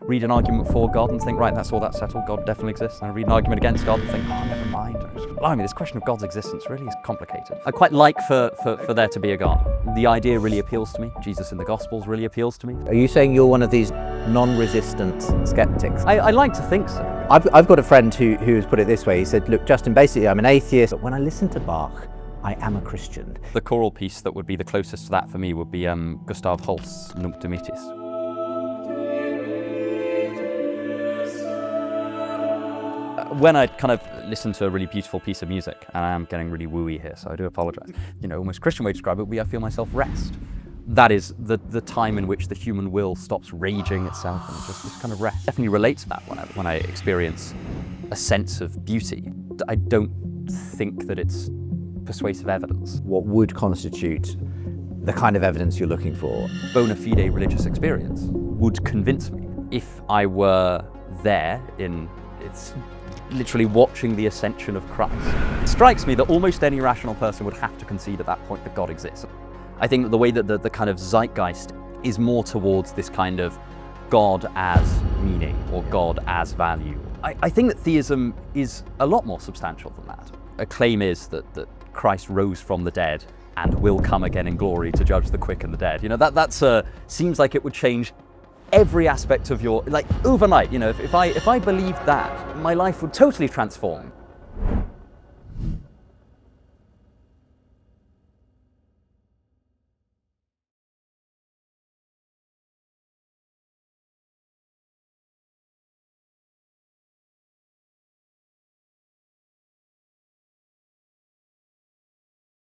read an argument for God and think, right, that's all that's settled, God definitely exists. And I read an argument against God and think, oh, never mind. Blimey, this question of God's existence really is complicated. I quite like for there to be a God. The idea really appeals to me. Jesus in the Gospels really appeals to me. Are you saying you're one of these non-resistant skeptics? I like to think so. I've got a friend who has put it this way. He said, look, Justin, basically I'm an atheist, but when I listen to Bach, I am a Christian. The choral piece that would be the closest to that for me would be Gustav Holst's Nunc Dimittis. When I kind of listen to a really beautiful piece of music, and I am getting really wooey here, so I do apologise. Almost Christian way to describe it would be I feel myself rest. That is the time in which the human will stops raging itself and just kind of rest. Definitely relate to that when I experience a sense of beauty. I don't think that it's persuasive evidence. What would constitute the kind of evidence you're looking for? Bona fide religious experience would convince me. If I were there it's literally watching the ascension of Christ. It strikes me that almost any rational person would have to concede at that point that God exists. I think that the way that the kind of zeitgeist is more towards this kind of God as meaning or God as value. I think that theism is a lot more substantial than that. A claim is that Christ rose from the dead and will come again in glory to judge the quick and the dead. That seems like it would change every aspect of your, like overnight. If I believed that, my life would totally transform.